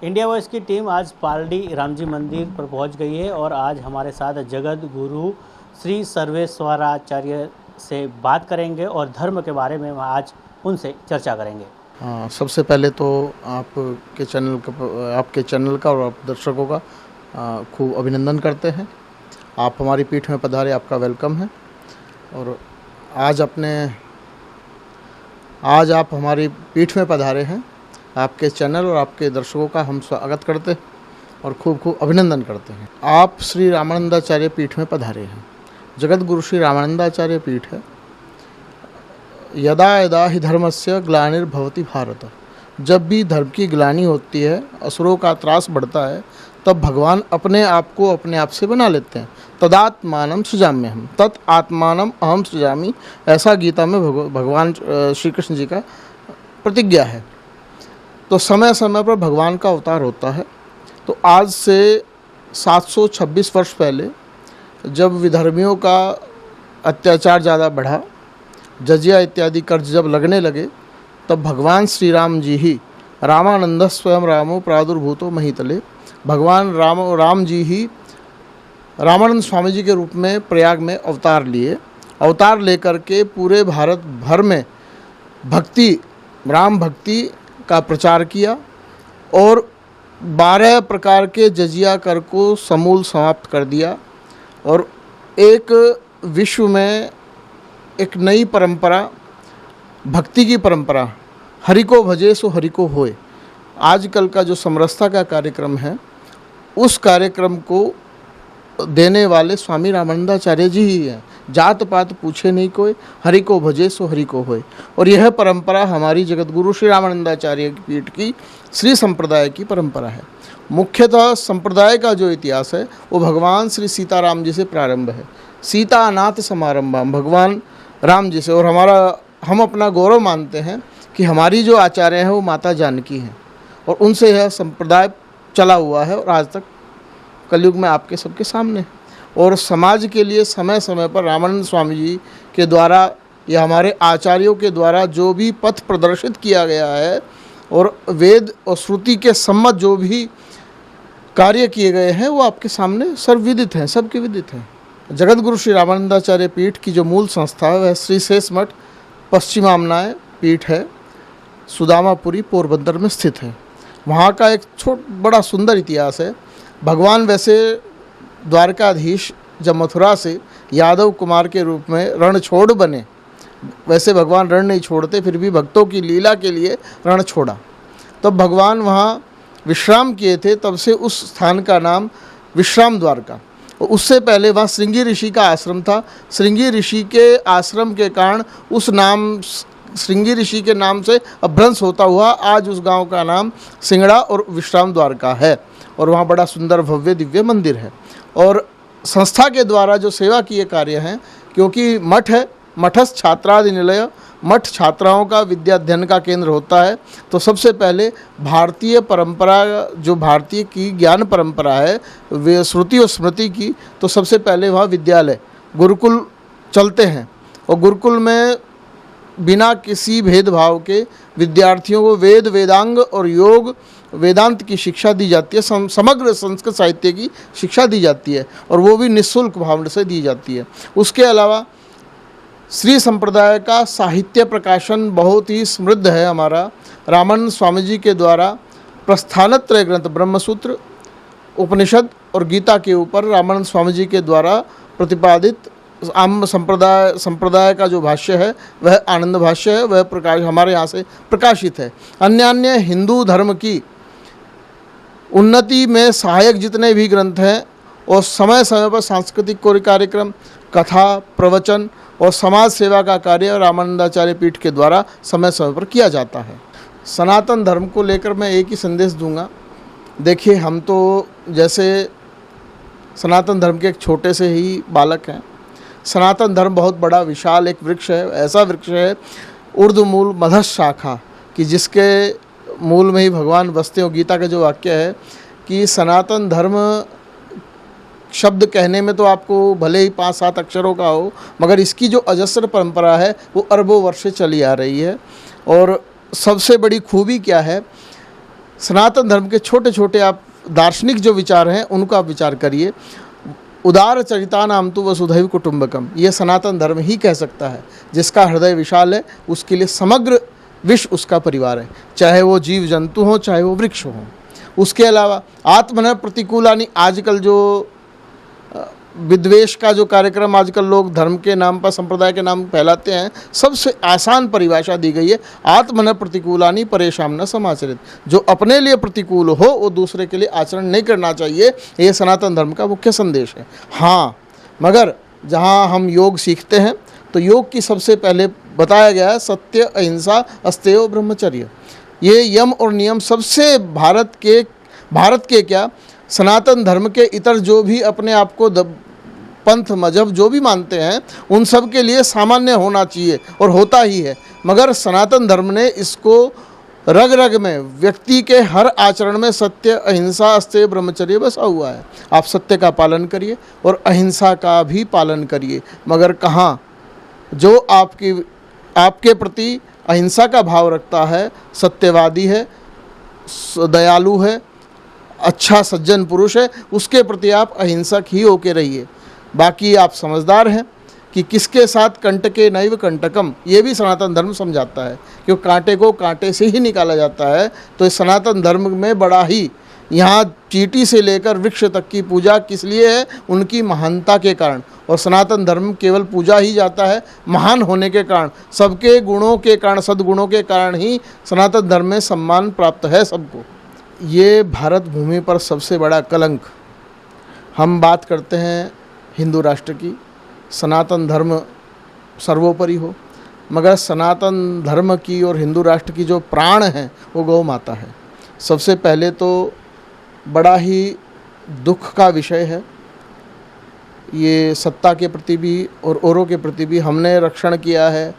India voice की team आज पालड़ी राम जी मंदिर पर पहुंच गई है और आज हमारे साथ जगत गुरु श्री सर्वेश्वराचार्य से बात करेंगे और धर्म के बारे में आज उनसे चर्चा करेंगे। हाँ, सबसे पहले तो आपके चैनल का और आप दर्शकों का खूब अभिनंदन करते हैं। आप हमारी पीठ में पधारे, आपका वेलकम है। और आज आप हमारी पीठ में पधारे हैं। आपके चैनल और आपके दर्शकों का हम स्वागत करते हैं और खूब अभिनंदन करते हैं। आप श्री रामानंदाचार्य पीठ में पधारे हैं। जगत गुरु श्री रामानंदाचार्य पीठ है। यदा यदा ही धर्मस्य ग्लानिर्भवति भारत, जब भी धर्म की ग्लानि होती है, असुरों का त्रास बढ़ता है, तब भगवान अपने आप को अपने आप से बना लेते हैं। तदात्मानं सृजाम्यहम्, तत् आत्मानं अहम सृजामि, ऐसा गीता में भगवान श्री कृष्ण जी का प्रतिज्ञा है। तो समय समय पर भगवान का अवतार होता है। तो आज से 726 वर्ष पहले जब विधर्मियों का अत्याचार ज़्यादा बढ़ा, जजिया इत्यादि कर्ज जब लगने लगे, तब भगवान श्री राम जी ही रामानंद स्वयं रामो प्रादुर्भूतो महीतले, भगवान राम जी ही रामानंद स्वामी जी के रूप में प्रयाग में अवतार लिए। अवतार लेकर के पूरे भारत भर में राम भक्ति का प्रचार किया और 12 प्रकार के जजिया कर को समूल समाप्त कर दिया और एक विश्व में एक नई परंपरा, भक्ति की परंपरा, हरि को भजे सो हरि को होए। आजकल का जो समरसता का कार्यक्रम है, उस कार्यक्रम को देने वाले स्वामी रामानंदाचार्य जी ही हैं। जात पात पूछे नहीं कोई, हरि को भजे सो हरि को होए। और यह परंपरा हमारी जगत गुरु श्री रामानंदाचार्य की पीठ की श्री संप्रदाय की परंपरा है। मुख्यतः संप्रदाय का जो इतिहास है वो भगवान श्री सीताराम जी से प्रारंभ है। सीता अनाथ समारंभम, भगवान राम जी से। और हम अपना गौरव मानते हैं कि हमारी जो आचार्य हैं वो माता जानकी हैं और उनसे यह संप्रदाय चला हुआ है और आज तक कलयुग में आपके सबके सामने। और समाज के लिए समय समय पर रामानंद स्वामी जी के द्वारा या हमारे आचार्यों के द्वारा जो भी पथ प्रदर्शित किया गया है और वेद और श्रुति के सम्मत जो भी कार्य किए गए हैं, वो आपके सामने सर्वविदित हैं, सबके विदित हैं। जगत गुरु श्री रामानंदाचार्य पीठ की जो मूल संस्था है वह श्री शेष मठ पश्चिमामनाय पीठ है, सुदामापुरी पोरबंदर में स्थित है। वहाँ का एक बड़ा सुंदर इतिहास है। भगवान वैसे द्वारकाधीश जब मथुरा से यादव कुमार के रूप में रणछोड़ बने, वैसे भगवान रण नहीं छोड़ते, फिर भी भक्तों की लीला के लिए रण छोड़ा। तब भगवान वहाँ विश्राम किए थे, तब से उस स्थान का नाम विश्राम द्वारका। उससे पहले वहाँ श्रृंगी ऋषि का आश्रम था। श्रृंगी ऋषि के आश्रम के कारण उस नाम श्रृंगी ऋषि के नाम से अभ्रंश होता हुआ आज उस गांव का नाम सिंगड़ा और विश्राम द्वारका है। और वहाँ बड़ा सुंदर भव्य दिव्य मंदिर है। और संस्था के द्वारा जो सेवा किए कार्य हैं, क्योंकि मठ है, मठस्थ छात्रादि निलय, मठ छात्राओं का विद्या अध्ययन का केंद्र होता है। तो सबसे पहले भारतीय परंपरा, जो भारतीय की ज्ञान परंपरा है, वे श्रुति और स्मृति की, तो सबसे पहले वहाँ विद्यालय गुरुकुल चलते हैं। और गुरुकुल में बिना किसी भेदभाव के विद्यार्थियों को वेद, वेदांग और योग, वेदांत की शिक्षा दी जाती है। समग्र संस्कृत साहित्य की शिक्षा दी जाती है और वो भी निःशुल्क भाव से दी जाती है। उसके अलावा श्री संप्रदाय का साहित्य प्रकाशन बहुत ही समृद्ध है। हमारा रामानंद स्वामी जी के द्वारा प्रस्थानत्रय ग्रंथ ब्रह्मसूत्र, उपनिषद और गीता के ऊपर रामानंद स्वामी जी के द्वारा प्रतिपादित आम संप्रदाय का जो भाष्य है वह आनंद भाष्य है, वह हमारे यहाँ से प्रकाशित है। अन्य हिंदू धर्म की उन्नति में सहायक जितने भी ग्रंथ हैं और समय समय पर सांस्कृतिक कार्यक्रम, कथा, प्रवचन और समाज सेवा का कार्य रामानंदाचार्य पीठ के द्वारा समय समय पर किया जाता है। सनातन धर्म को लेकर मैं एक ही संदेश दूंगा। देखिए, हम तो जैसे सनातन धर्म के एक छोटे से ही बालक हैं। सनातन धर्म बहुत बड़ा विशाल एक वृक्ष है। ऐसा वृक्ष है ऊर्ध्व मूल मध्यस्थ शाखा, कि जिसके मूल में ही भगवान बसते हो। गीता का जो वाक्य है कि सनातन धर्म शब्द कहने में तो आपको भले ही 5-7 अक्षरों का हो, मगर इसकी जो अजस्र परंपरा है वो अरबों वर्ष से चली आ रही है। और सबसे बड़ी खूबी क्या है सनातन धर्म के छोटे छोटे आप दार्शनिक जो विचार हैं उनको आप विचार करिए। उदार चरितानाम तु वसुधैव कुटुंबकम, ये सनातन धर्म ही कह सकता है। जिसका हृदय विशाल है उसके लिए समग्र विश्व उसका परिवार है, चाहे वो जीव जंतु हों चाहे वो वृक्ष हों। उसके अलावा आत्मन प्रतिकूलानि, आजकल जो विद्वेष का जो कार्यक्रम आजकल लोग धर्म के नाम पर, संप्रदाय के नाम फैलाते हैं, सबसे आसान परिभाषा दी गई है, आत्मन प्रतिकूलानि परेशान न समाचरित। जो अपने लिए प्रतिकूल हो वो दूसरे के लिए आचरण नहीं करना चाहिए, ये सनातन धर्म का मुख्य संदेश है। हाँ, मगर जहाँ हम योग सीखते हैं तो योग की सबसे पहले बताया गया है सत्य, अहिंसा, अस्तेय ब्रह्मचर्य। ये यम और नियम सबसे भारत के क्या, सनातन धर्म के इतर जो भी अपने आप को पंथ मजहब जो भी मानते हैं उन सब के लिए सामान्य होना चाहिए और होता ही है। मगर सनातन धर्म ने इसको रग रग में, व्यक्ति के हर आचरण में सत्य, अहिंसा, अस्तेय ब्रह्मचर्य बसा हुआ है। आप सत्य का पालन करिए और अहिंसा का भी पालन करिए। मगर कहाँ, जो आपके प्रति अहिंसा का भाव रखता है, सत्यवादी है, दयालु है, अच्छा सज्जन पुरुष है, उसके प्रति आप अहिंसक ही होके रहिए। बाकी आप समझदार हैं कि किसके साथ कंटके नैव कंटकम, ये भी सनातन धर्म समझाता है, क्योंकि कांटे को कांटे से ही निकाला जाता है। तो इस सनातन धर्म में बड़ा ही, यहाँ चींटी से लेकर वृक्ष तक की पूजा किस लिए है, उनकी महानता के कारण। और सनातन धर्म केवल पूजा ही जाता है महान होने के कारण, सबके गुणों के कारण, सद्गुणों के कारण ही सनातन धर्म में सम्मान प्राप्त है सबको। ये भारत भूमि पर सबसे बड़ा कलंक। हम बात करते हैं हिंदू राष्ट्र की, सनातन धर्म सर्वोपरि हो, मगर सनातन धर्म की और हिंदू राष्ट्र की जो प्राण है वो गौ माता है। सबसे पहले तो बड़ा ही दुख का विषय है, ये सत्ता के प्रति भी और औरों के प्रति भी हमने रक्षण किया है,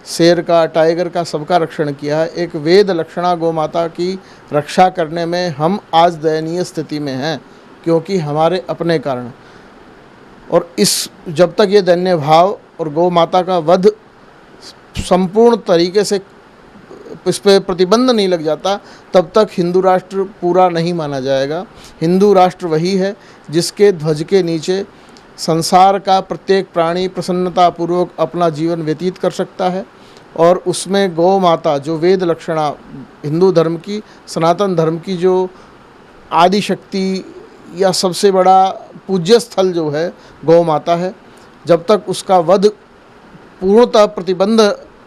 शेर का, टाइगर का, सबका रक्षण किया है। एक वेद लक्षणा गौ माता की रक्षा करने में हम आज दयनीय स्थिति में हैं, क्योंकि हमारे अपने कारण। और जब तक ये दैन्य भाव और गौ माता का वध संपूर्ण तरीके से इस पर प्रतिबंध नहीं लग जाता, तब तक हिंदू राष्ट्र पूरा नहीं माना जाएगा। हिंदू राष्ट्र वही है जिसके ध्वज के नीचे संसार का प्रत्येक प्राणी प्रसन्नतापूर्वक अपना जीवन व्यतीत कर सकता है। और उसमें गौ माता जो वेद लक्षणा हिंदू धर्म की, सनातन धर्म की जो आदि शक्ति या सबसे बड़ा पूज्य स्थल जो है गौ माता है, जब तक उसका वध पूर्णतः प्रतिबंध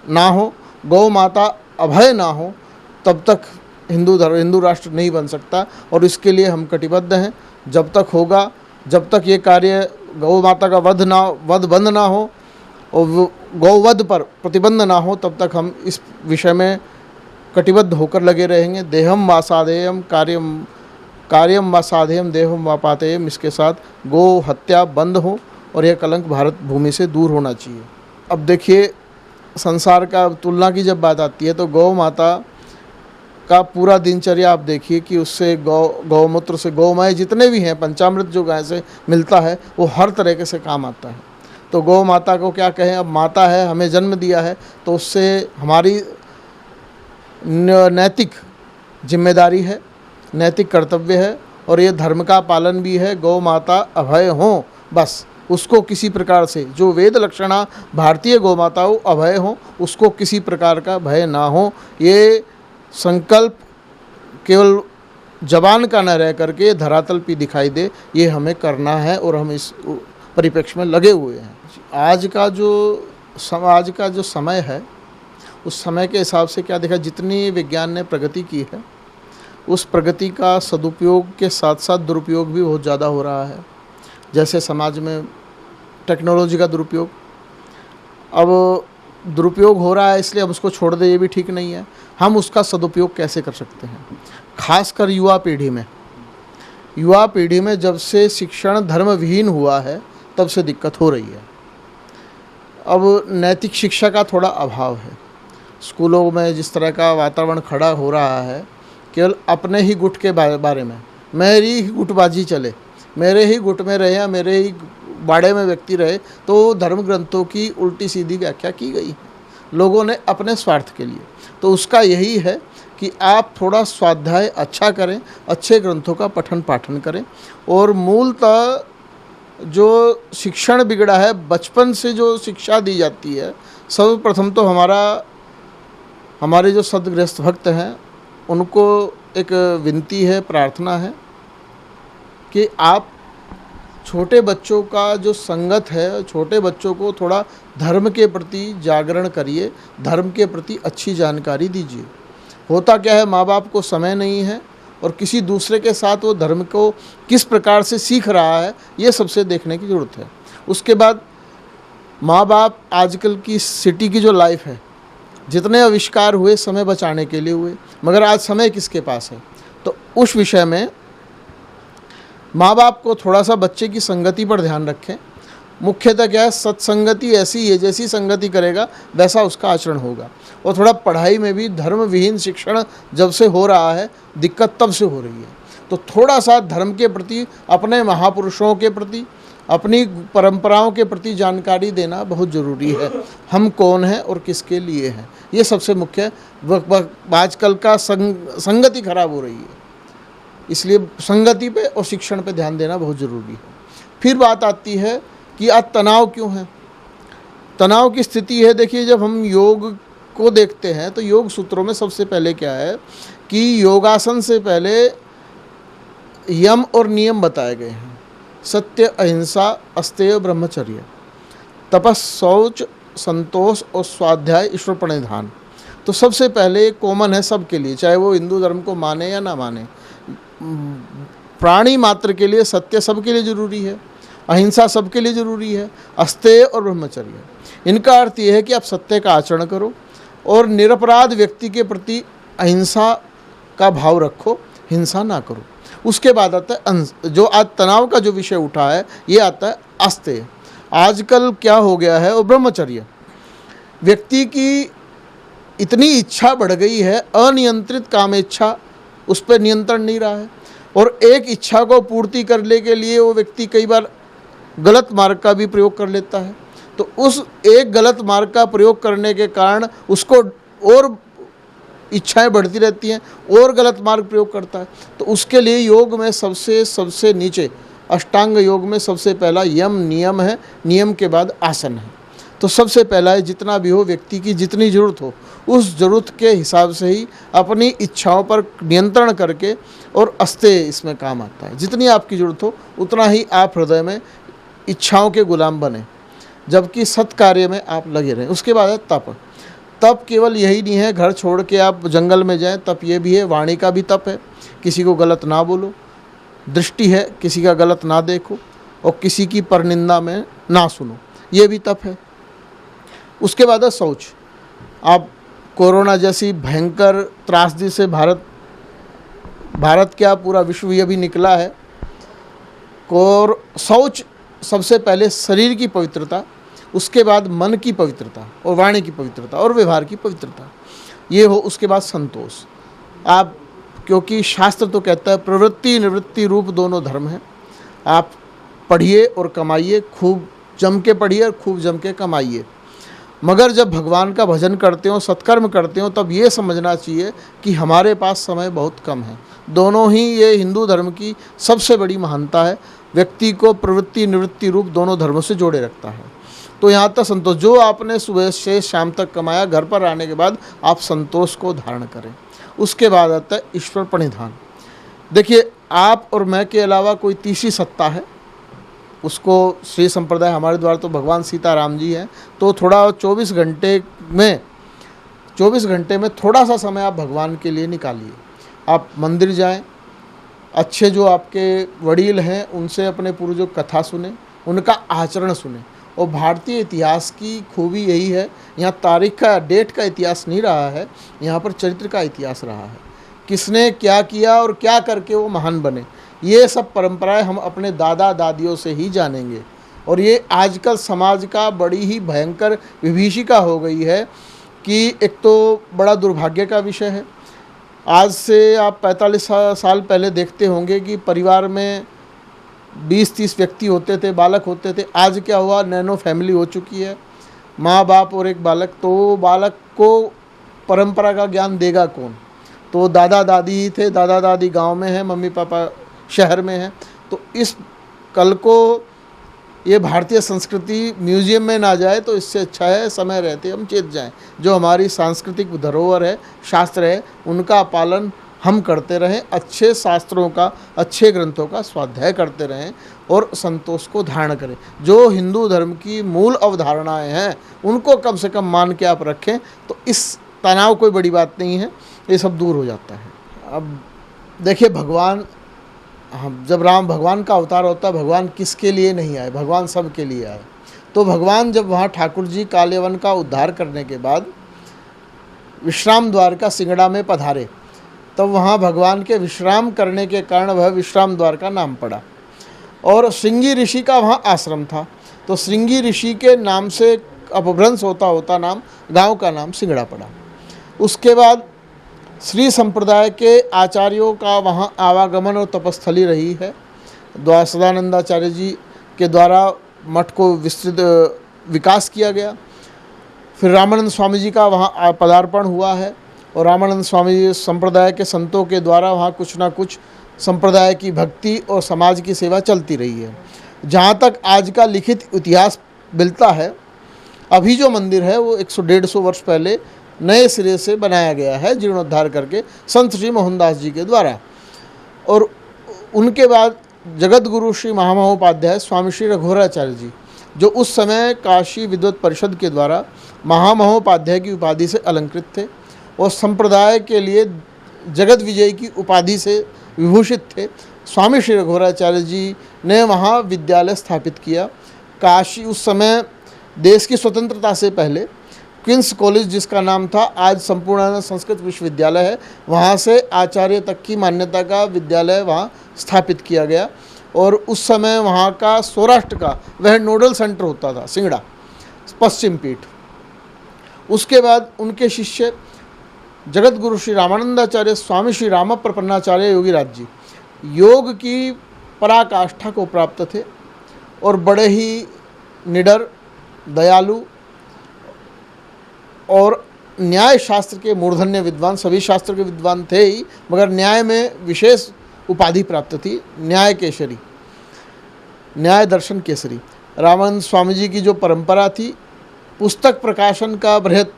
ना हो, गौ माता अभय ना हो, तब तक हिंदू राष्ट्र नहीं बन सकता। और इसके लिए हम कटिबद्ध हैं। जब तक होगा, जब तक ये कार्य गौ माता का वध बंद ना हो और गौवध पर प्रतिबंध ना हो, तब तक हम इस विषय में कटिबद्ध होकर लगे रहेंगे। देहम वा साधेयम कार्यम वा साधेयम देहम वा पातेयम, इसके साथ गौ हत्या बंद हो और यह कलंक भारत भूमि से दूर होना चाहिए। अब देखिए, संसार का तुलना की जब बात आती है तो गौ माता का पूरा दिनचर्या आप देखिए कि उससे गौमूत्र से, गौमय जितने भी हैं, पंचामृत जो गाय से मिलता है वो हर तरीके से काम आता है। तो गौ माता को क्या कहें, अब माता है, हमें जन्म दिया है, तो उससे हमारी नैतिक जिम्मेदारी है, नैतिक कर्तव्य है और ये धर्म का पालन भी है। गौ माता अभय हों, बस उसको किसी प्रकार से, जो वेद लक्षणा भारतीय गौ माताओं अभय हों, उसको किसी प्रकार का भय ना हो। ये संकल्प केवल जबान का न रह करके धरातल पे दिखाई दे, ये हमें करना है और हम इस परिप्रेक्ष्य में लगे हुए हैं। आज का जो समय है, उस समय के हिसाब से क्या देखा, जितनी विज्ञान ने प्रगति की है, उस प्रगति का सदुपयोग के साथ साथ दुरुपयोग भी बहुत ज़्यादा हो रहा है। जैसे समाज में टेक्नोलॉजी का दुरुपयोग, अब दुरुपयोग हो रहा है इसलिए अब उसको छोड़ दे, ये भी ठीक नहीं है। हम उसका सदुपयोग कैसे कर सकते हैं, खासकर युवा पीढ़ी में जब से शिक्षण धर्म विहीन हुआ है तब से दिक्कत हो रही है। अब नैतिक शिक्षा का थोड़ा अभाव है। स्कूलों में जिस तरह का वातावरण खड़ा हो रहा है, केवल अपने ही गुट के बारे में, मेरी ही गुटबाजी चले, मेरे ही गुट में रहे या मेरे ही बाड़े में व्यक्ति रहे, तो धर्म ग्रंथों की उल्टी सीधी व्याख्या की गई है लोगों ने अपने स्वार्थ के लिए। तो उसका यही है कि आप थोड़ा स्वाध्याय अच्छा करें, अच्छे ग्रंथों का पठन पाठन करें। और मूलतः जो शिक्षण बिगड़ा है, बचपन से जो शिक्षा दी जाती है, सर्वप्रथम तो हमारे जो सद्गृहस्थ भक्त हैं उनको एक विनती है, प्रार्थना है कि आप छोटे बच्चों का जो संगत है, छोटे बच्चों को थोड़ा धर्म के प्रति जागरण करिए, धर्म के प्रति अच्छी जानकारी दीजिए। होता क्या है, माँ बाप को समय नहीं है और किसी दूसरे के साथ वो धर्म को किस प्रकार से सीख रहा है, ये सबसे देखने की ज़रूरत है। उसके बाद माँ बाप, आजकल की सिटी की जो लाइफ है, जितने आविष्कार हुए समय बचाने के लिए हुए, मगर आज समय किसके पास है। तो उस विषय में माँ बाप को थोड़ा सा बच्चे की संगति पर ध्यान रखें। मुख्यतः क्या है, सत्संगति ऐसी है, जैसी संगति करेगा वैसा उसका आचरण होगा। और थोड़ा पढ़ाई में भी धर्म विहीन शिक्षण जब से हो रहा है, दिक्कत तब से हो रही है। तो थोड़ा सा धर्म के प्रति, अपने महापुरुषों के प्रति, अपनी परंपराओं के प्रति जानकारी देना बहुत ज़रूरी है। हम कौन हैं और किसके लिए हैं, ये सबसे मुख्य है। आजकल का संगति खराब हो रही है, इसलिए संगति पे और शिक्षण पे ध्यान देना बहुत ज़रूरी है। फिर बात आती है कि आज तनाव क्यों है। तनाव की स्थिति है, देखिए, जब हम योग को देखते हैं तो योग सूत्रों में सबसे पहले क्या है कि योगासन से पहले यम और नियम बताए गए हैं। सत्य, अहिंसा, अस्तेय, ब्रह्मचर्य, तपस, शौच, संतोष और स्वाध्याय, ईश्वर प्रणिधान। तो सबसे पहले कॉमन है सबके लिए, चाहे वो हिंदू धर्म को माने या ना माने। प्राणी मात्र के लिए सत्य सबके लिए जरूरी है, अहिंसा सबके लिए जरूरी है, अस्तेय और ब्रह्मचर्य। इनका अर्थ ये है कि आप सत्य का आचरण करो और निरपराध व्यक्ति के प्रति अहिंसा का भाव रखो, हिंसा ना करो। उसके बाद आता है जो आज तनाव का जो विषय उठा है, ये आता है अस्तेय। आजकल क्या हो गया है, और ब्रह्मचर्य। व्यक्ति की इतनी इच्छा बढ़ गई है, अनियंत्रित कामेच्छा, उस पर नियंत्रण नहीं रहा है। और एक इच्छा को पूर्ति करने के लिए वो व्यक्ति कई बार गलत मार्ग का भी प्रयोग कर लेता है। तो उस एक गलत मार्ग का प्रयोग करने के कारण उसको और इच्छाएं बढ़ती रहती हैं, और गलत मार्ग प्रयोग करता है। तो उसके लिए योग में सबसे नीचे, अष्टांग योग में सबसे पहला यम नियम है, नियम के बाद आसन है। तो सबसे पहला है, जितना भी हो, व्यक्ति की जितनी ज़रूरत हो उस ज़रूरत के हिसाब से ही अपनी इच्छाओं पर नियंत्रण करके, और अस्तेय इसमें काम आता है। जितनी आपकी ज़रूरत हो उतना ही आप हृदय में इच्छाओं के गुलाम बने, जबकि सत्कार्य में आप लगे रहें। उसके बाद है तप। तप केवल यही नहीं है घर छोड़ के आप जंगल में जाएं, तप ये भी है, वाणी का भी तप है, किसी को गलत ना बोलो। दृष्टि है, किसी का गलत ना देखो, और किसी की परनिंदा में ना सुनो, ये भी तप है। उसके बाद है शौच। आप कोरोना जैसी भयंकर त्रासदी से भारत क्या पूरा विश्व ये भी निकला है। और शौच सबसे पहले शरीर की पवित्रता, उसके बाद मन की पवित्रता और वाणी की पवित्रता और व्यवहार की पवित्रता, ये हो। उसके बाद संतोष। आप, क्योंकि शास्त्र तो कहता है प्रवृत्ति निवृत्ति रूप दोनों धर्म हैं। आप पढ़िए और कमाइए, खूब जम के पढ़िए और खूब जम के कमाइए। मगर जब भगवान का भजन करते हो, सत्कर्म करते हो, तब ये समझना चाहिए कि हमारे पास समय बहुत कम है। दोनों ही, ये हिंदू धर्म की सबसे बड़ी महानता है, व्यक्ति को प्रवृत्ति निवृत्ति रूप दोनों धर्मों से जोड़े रखता है। तो यहाँ तक संतोष, जो आपने सुबह से शाम तक कमाया, घर पर आने के बाद आप संतोष को धारण करें। उसके बाद आता है ईश्वर प्रणिधान। देखिए, आप और मैं के अलावा कोई तीसरी सत्ता है, उसको श्री संप्रदाय, हमारे द्वारा तो भगवान सीताराम जी हैं। तो थोड़ा 24 घंटे में थोड़ा सा समय आप भगवान के लिए निकालिए। आप मंदिर जाएं, अच्छे जो आपके वडील हैं उनसे अपने पूर्वजों की कथा सुने, उनका आचरण सुने। और भारतीय इतिहास की खूबी यही है, यहाँ तारीख का, डेट का इतिहास नहीं रहा है, यहाँ पर चरित्र का इतिहास रहा है। किसने क्या किया और क्या करके वो महान बने, ये सब परंपराएं हम अपने दादा दादियों से ही जानेंगे। और ये आजकल समाज का बड़ी ही भयंकर विभीषिका हो गई है कि एक तो बड़ा दुर्भाग्य का विषय है। आज से आप 45 साल पहले देखते होंगे कि परिवार में 20-30 व्यक्ति होते थे, बालक होते थे। आज क्या हुआ, नैनो फैमिली हो चुकी है, माँ बाप और एक बालक। तो बालक को परंपरा का ज्ञान देगा कौन। तो दादा दादी ही थे, दादा दादी गांव में हैं, मम्मी पापा शहर में हैं। तो इस कल को ये भारतीय संस्कृति म्यूजियम में ना जाए तो इससे अच्छा है समय रहते हम चेत जाएं। जो हमारी सांस्कृतिक धरोहर है, शास्त्र है, उनका पालन हम करते रहें, अच्छे शास्त्रों का, अच्छे ग्रंथों का स्वाध्याय करते रहें और संतोष को धारण करें। जो हिंदू धर्म की मूल अवधारणाएं हैं उनको कम से कम मान के आप रखें तो इस तनाव कोई बड़ी बात नहीं है, ये सब दूर हो जाता है। अब देखिए, भगवान, जब राम भगवान का अवतार होता है, भगवान किसके लिए नहीं आए, भगवान सब के लिए आए। तो भगवान जब वहाँ ठाकुर जी कालेवन का उद्धार करने के बाद विश्राम द्वार का सिंगड़ा में पधारे, तब वहाँ भगवान के विश्राम करने के कारण वह विश्राम द्वार का नाम पड़ा। और श्रृंगी ऋषि का वहाँ आश्रम था, तो श्रृंगी ऋषि के नाम से अपभ्रंश होता होता नाम, गांव का नाम सिंगड़ा पड़ा। उसके बाद श्री संप्रदाय के आचार्यों का वहाँ आवागमन और तपस्थली रही है। सदानंदाचार्य जी के द्वारा मठ को विस्तृत विकास किया गया। फिर रामानंद स्वामी जी का वहाँ पदार्पण हुआ है और रामानंद स्वामी जी संप्रदाय के संतों के द्वारा वहाँ कुछ ना कुछ संप्रदाय की भक्ति और समाज की सेवा चलती रही है। जहाँ तक आज का लिखित इतिहास मिलता है, अभी जो मंदिर है वो 100-150 वर्ष पहले नए सिरे से बनाया गया है, जीर्णोद्धार करके संत श्री मोहनदास जी के द्वारा। और उनके बाद जगत गुरु श्री महामहोपाध्याय स्वामी श्री रघुवराचार्य जी, जो उस समय काशी विद्वत परिषद के द्वारा महामहोपाध्याय की उपाधि से अलंकृत थे और संप्रदाय के लिए जगत विजय की उपाधि से विभूषित थे। स्वामी श्री रघुवराचार्य जी ने वहाँ विद्यालय स्थापित किया। काशी उस समय देश की स्वतंत्रता से पहले क्वींस कॉलेज, जिसका नाम था आज संपूर्णानंद संस्कृत विश्वविद्यालय है, वहाँ से आचार्य तक की मान्यता का विद्यालय वहाँ स्थापित किया गया। और उस समय वहाँ का सौराष्ट्र का वह नोडल सेंटर होता था, सिंगड़ा पश्चिम पीठ। उसके बाद उनके शिष्य जगत गुरु श्री रामानंदाचार्य स्वामी श्री राम प्रपन्नाचार्य योगीराज जी योग की पराकाष्ठा को प्राप्त थे और बड़े ही निडर, दयालु और न्याय शास्त्र के मूर्धन्य विद्वान, सभी शास्त्र के विद्वान थे ही, मगर न्याय में विशेष उपाधि प्राप्त थी, न्याय केसरी, न्याय दर्शन केसरी। रामानंद स्वामी जी की जो परंपरा थी, पुस्तक प्रकाशन का बृहत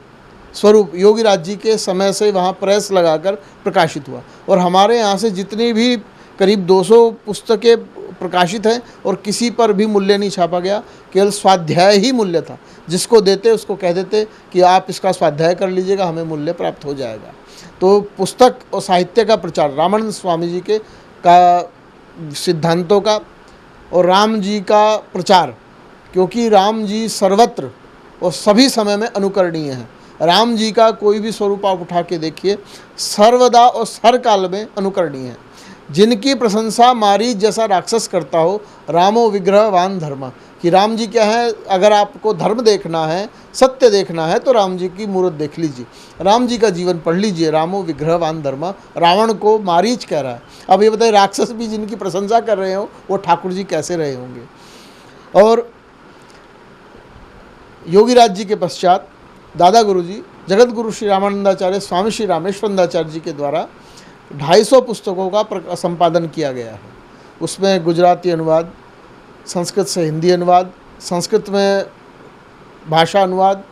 स्वरूप योगीराज जी के समय से वहाँ प्रेस लगाकर प्रकाशित हुआ। और हमारे यहाँ से जितनी भी करीब 200 पुस्तकें प्रकाशित हैं और किसी पर भी मूल्य नहीं छापा गया, केवल स्वाध्याय ही मूल्य था। जिसको देते उसको कह देते कि आप इसका स्वाध्याय कर लीजिएगा, हमें मूल्य प्राप्त हो जाएगा। तो पुस्तक और साहित्य का प्रचार रामानंद स्वामी जी के का सिद्धांतों का और राम जी का प्रचार, क्योंकि राम जी सर्वत्र और सभी समय में अनुकरणीय हैं। राम जी का कोई भी स्वरूप आप उठा के देखिए, सर्वदा और हर काल में अनुकरणीय है। जिनकी प्रशंसा मारीच जैसा राक्षस करता हो, रामो विग्रहवान धर्म, कि राम जी क्या है, अगर आपको धर्म देखना है, सत्य देखना है तो राम जी की मूर्त देख लीजिए, राम जी का जीवन पढ़ लीजिए। रामो विग्रहवान धर्म, रावण को मारीच कह रहा है। अब ये बताइए, राक्षस भी जिनकी प्रशंसा कर रहे हो वो ठाकुर जी कैसे रहे होंगे। और योगीराज जी के पश्चात दादा गुरु जी जगत गुरु श्री रामानंदाचार्य स्वामी श्री रामेश्वरानंदाचार्य जी के द्वारा 250 पुस्तकों का संपादन किया गया है। उसमें गुजराती अनुवाद, संस्कृत से हिंदी अनुवाद, संस्कृत में भाषा अनुवाद,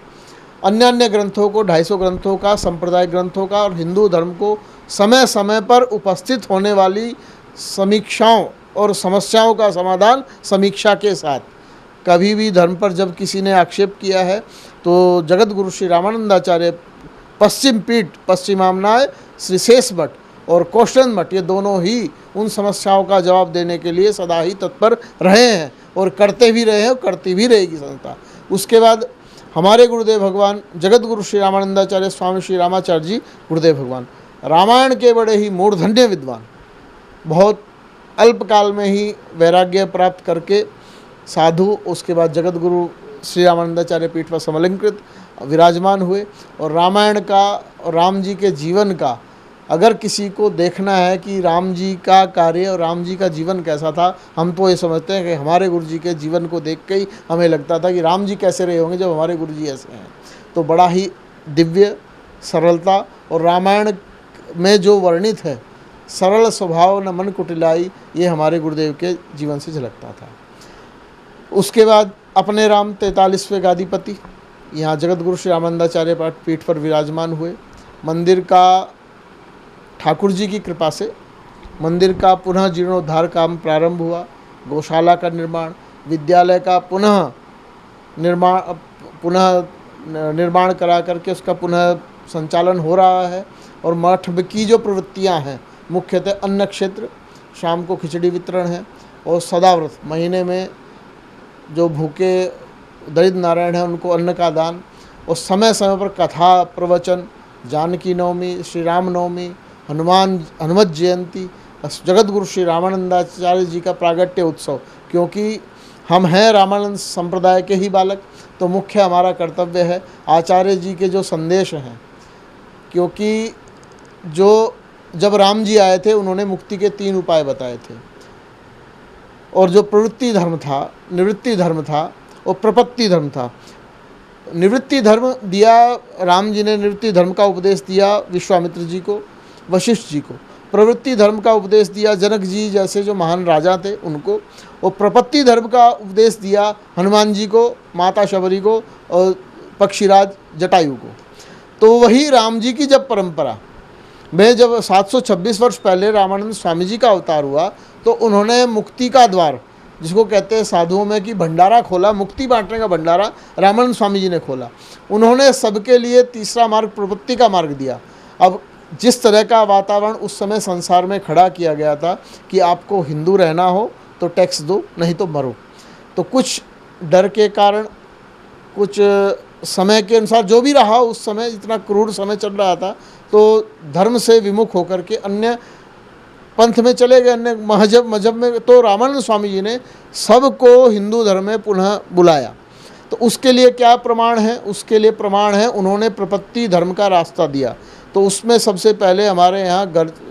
अन्य अन्य ग्रंथों को 250 ग्रंथों का, संप्रदाय ग्रंथों का और हिंदू धर्म को समय समय पर उपस्थित होने वाली समीक्षाओं और समस्याओं का समाधान समीक्षा के साथ। कभी भी धर्म पर जब किसी ने आक्षेप किया है तो जगत गुरु श्री रामानंदाचार्य पश्चिम पीठ, पश्चिमामनाय श्री शेष भट्ट और कौशल मठ, ये दोनों ही उन समस्याओं का जवाब देने के लिए सदा ही तत्पर रहे हैं और करते भी रहे हैं और करती भी रहेगी संस्था। उसके बाद हमारे गुरुदेव भगवान जगत गुरु श्री रामानंदाचार्य स्वामी श्री रामाचार्य जी गुरुदेव भगवान रामायण के बड़े ही मूर्धन्य विद्वान, बहुत अल्पकाल में ही वैराग्य प्राप्त करके साधु, उसके बाद जगत गुरु श्री रामानंदाचार्य पीठ पर समलंकृत विराजमान हुए। और रामायण का और राम जी के जीवन का अगर किसी को देखना है कि राम जी का कार्य और राम जी का जीवन कैसा था, हम तो ये समझते हैं कि हमारे गुरु जी के जीवन को देख के ही हमें लगता था कि राम जी कैसे रहे होंगे जब हमारे गुरु जी ऐसे हैं। तो बड़ा ही दिव्य, सरलता और रामायण में जो वर्णित है, सरल स्वभाव न मन कुटिलाई, ये हमारे गुरुदेव के जीवन से झलकता था। उसके बाद अपने राम 43वें गादीपति यहाँ जगत गुरु श्री रामानंदाचार्य पीठ पर विराजमान हुए। मंदिर का ठाकुर जी की कृपा से मंदिर का पुनः जीर्णोद्धार काम प्रारंभ हुआ। गौशाला का निर्माण, विद्यालय का पुनः निर्माण करा करके उसका पुनः संचालन हो रहा है। और मठ की जो प्रवृत्तियां हैं, मुख्यतः अन्न क्षेत्र, शाम को खिचड़ी वितरण है, और सदाव्रत महीने में जो भूखे दरिद्र नारायण हैं उनको अन्न का दान, और समय समय पर कथा प्रवचन, जानकी नवमी, श्री राम नवमी, हनुमत जयंती, जगत गुरु श्री रामानंदाचार्य जी का प्रागट्य उत्सव। क्योंकि हम हैं रामानंद संप्रदाय के ही बालक, तो मुख्य हमारा कर्तव्य है आचार्य जी के जो संदेश हैं। क्योंकि जब राम जी आए थे उन्होंने मुक्ति के 3 उपाय बताए थे, और जो प्रवृत्ति धर्म था, निवृत्ति धर्म था और प्रपत्ति धर्म था। निवृत्ति धर्म दिया राम जी ने, निवृत्ति धर्म का उपदेश दिया विश्वामित्र जी को, वशिष्ठ जी को। प्रवृत्ति धर्म का उपदेश दिया जनक जी जैसे जो महान राजा थे उनको, और प्रपत्ति धर्म का उपदेश दिया हनुमान जी को, माता शबरी को और पक्षीराज जटायु को। तो वही राम जी की जब परंपरा में जब 726 वर्ष पहले रामानंद स्वामी जी का अवतार हुआ, तो उन्होंने मुक्ति का द्वार, जिसको कहते हैं साधुओं में कि भंडारा खोला, मुक्ति बांटने का भंडारा रामानंद स्वामी जी ने खोला। उन्होंने सबके लिए तीसरा मार्ग, प्रवृत्ति का मार्ग दिया। अब जिस तरह का वातावरण उस समय संसार में खड़ा किया गया था कि आपको हिंदू रहना हो तो टैक्स दो, नहीं तो मरो, तो कुछ डर के कारण, कुछ समय के अनुसार जो भी रहा, उस समय इतना क्रूर समय चल रहा था, तो धर्म से विमुख होकर के अन्य पंथ में चले गए, अन्य मजहब में। तो रामानंद स्वामी जी ने सबको हिंदू धर्म में पुनः बुलाया। तो उसके लिए क्या प्रमाण है? उसके लिए प्रमाण है उन्होंने प्रपत्ति धर्म का रास्ता दिया। तो उसमें सबसे पहले हमारे यहाँ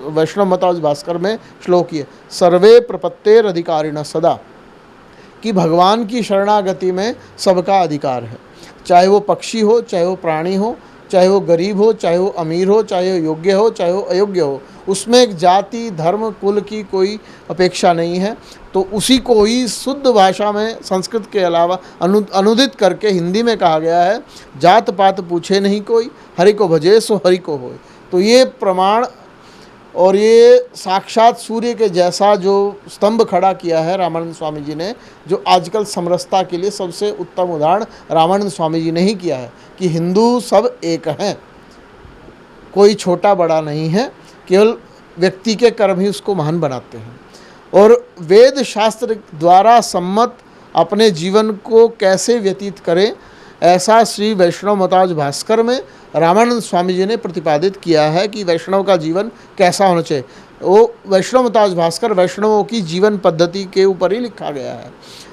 वैष्णव मतावज भास्कर में श्लोक है, सर्वे प्रपत्तेर अधिकारिण सदा, कि भगवान की शरणागति में सबका अधिकार है। चाहे वो पक्षी हो, चाहे वो प्राणी हो, चाहे वो गरीब हो, चाहे वो अमीर हो, चाहे वो योग्य हो, चाहे वो अयोग्य हो, उसमें एक जाति, धर्म, कुल की कोई अपेक्षा नहीं है। तो उसी को ही शुद्ध भाषा में संस्कृत के अलावा अनुदित करके हिंदी में कहा गया है, जात पात पूछे नहीं कोई, हरि को भजे सो हरि को होए। तो ये प्रमाण और ये साक्षात सूर्य के जैसा जो स्तंभ खड़ा किया है रामानंद स्वामी जी ने, जो आजकल समरसता के लिए सबसे उत्तम उदाहरण रामानंद स्वामी जी ने ही किया है कि हिंदू सब एक हैं, कोई छोटा बड़ा नहीं है, केवल व्यक्ति के कर्म ही उसको महान बनाते हैं। और वेद शास्त्र द्वारा सम्मत अपने जीवन को कैसे व्यतीत करें, ऐसा श्री वैष्णव मतावज भास्कर में रामानंद स्वामी जी ने प्रतिपादित किया है कि वैष्णव का जीवन कैसा होना चाहिए। वो वैष्णव मतावज भास्कर वैष्णवों की जीवन पद्धति के ऊपर ही लिखा गया है।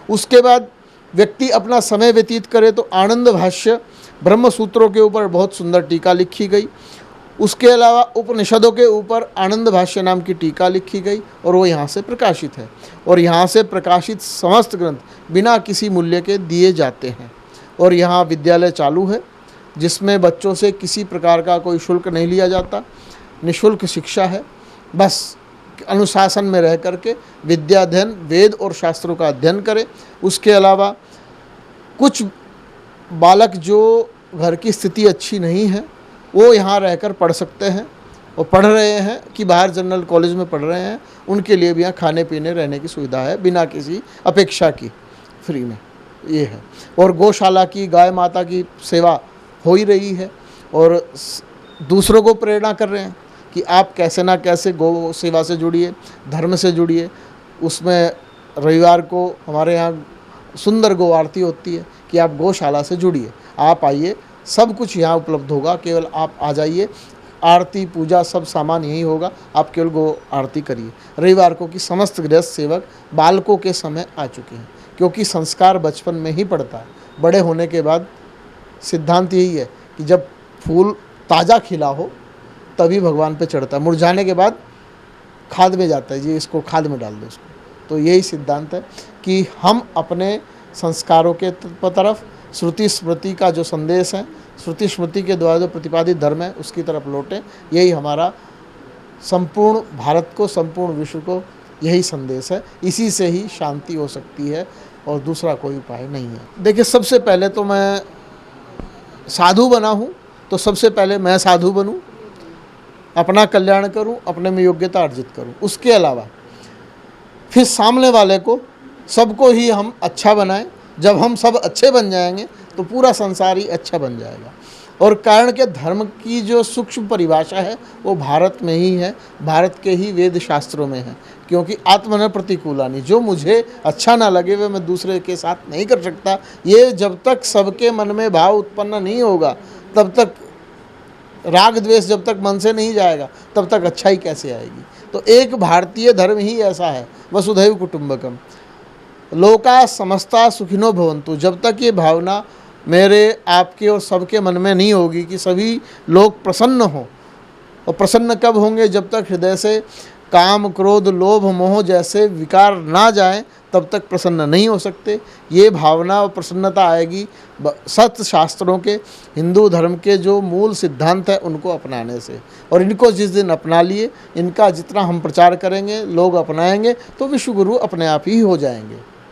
उसके बाद व्यक्ति अपना समय व्यतीत करे तो आनंद भाष्य ब्रह्म सूत्रों के ऊपर बहुत सुंदर टीका लिखी गई। उसके अलावा उपनिषदों के ऊपर आनंद भाष्य नाम की टीका लिखी गई और वो यहाँ से प्रकाशित है। और यहाँ से प्रकाशित समस्त ग्रंथ बिना किसी मूल्य के दिए जाते हैं। और यहाँ विद्यालय चालू है जिसमें बच्चों से किसी प्रकार का कोई शुल्क नहीं लिया जाता, निःशुल्क शिक्षा है। बस अनुशासन में रह करके विद्या अध्ययन, वेद और शास्त्रों का अध्ययन करें। उसके अलावा कुछ बालक जो घर की स्थिति अच्छी नहीं है वो यहाँ रहकर पढ़ सकते हैं और पढ़ रहे हैं कि बाहर जनरल कॉलेज में पढ़ रहे हैं, उनके लिए भी यहाँ खाने पीने रहने की सुविधा है बिना किसी अपेक्षा की, फ्री में ये है। और गौशाला की, गाय माता की सेवा हो ही रही है और दूसरों को प्रेरणा कर रहे हैं कि आप कैसे ना कैसे गौ सेवा से जुड़िए, धर्म से जुड़िए। उसमें रविवार को हमारे यहाँ सुंदर गौ आरती होती है कि आप गौशाला से जुड़िए, आप आइए, सब कुछ यहाँ उपलब्ध होगा, केवल आप आ जाइए, आरती पूजा सब सामान यही होगा, आप केवल गौ आरती करिए। रविवार को कि समस्त गृहस्थ सेवक बालकों के समय आ चुके हैं, क्योंकि संस्कार बचपन में ही पड़ता है। बड़े होने के बाद सिद्धांत यही है कि जब फूल ताज़ा खिला हो तभी भगवान पे चढ़ता है, मुरझाने के बाद खाद में जाता है, जी इसको खाद में डाल दो इसको। तो यही सिद्धांत है कि हम अपने संस्कारों के तरफ, श्रुति स्मृति का जो संदेश है, श्रुति स्मृति के द्वारा जो प्रतिपादित धर्म है उसकी तरफ लौटें। यही हमारा संपूर्ण भारत को, संपूर्ण विश्व को यही संदेश है। इसी से ही शांति हो सकती है और दूसरा कोई उपाय नहीं है। देखिए, सबसे पहले तो मैं साधु बना हूँ, तो सबसे पहले मैं साधु बनूँ, अपना कल्याण करूँ, अपने में योग्यता अर्जित करूँ। उसके अलावा फिर सामने वाले को, सबको ही हम अच्छा बनाएं। जब हम सब अच्छे बन जाएंगे तो पूरा संसार ही अच्छा बन जाएगा। और कारण के धर्म की जो सूक्ष्म परिभाषा है वो भारत में ही है, भारत के ही वेद शास्त्रों में है। क्योंकि आत्मन प्रतिकूलानि, जो मुझे अच्छा ना लगे वह मैं दूसरे के साथ नहीं कर सकता। ये जब तक सबके मन में भाव उत्पन्न नहीं होगा, तब तक राग द्वेष जब तक मन से नहीं जाएगा, तब तक अच्छाई कैसे आएगी। तो एक भारतीय धर्म ही ऐसा है, वसुधैव कुटुंबकम, लोका समस्ता सुखिनो भवन्तु। जब तक ये भावना मेरे, आपके और सबके मन में नहीं होगी कि सभी लोग प्रसन्न हों, और प्रसन्न कब होंगे? जब तक हृदय से काम, क्रोध, लोभ, मोह जैसे विकार ना जाएं, तब तक प्रसन्न नहीं हो सकते। ये भावना और प्रसन्नता आएगी सत्य शास्त्रों के, हिंदू धर्म के जो मूल सिद्धांत है उनको अपनाने से। और इनको जिस दिन अपना लिए, इनका जितना हम प्रचार करेंगे, लोग अपनाएंगे, तो विश्व गुरु अपने आप ही हो जाएंगे।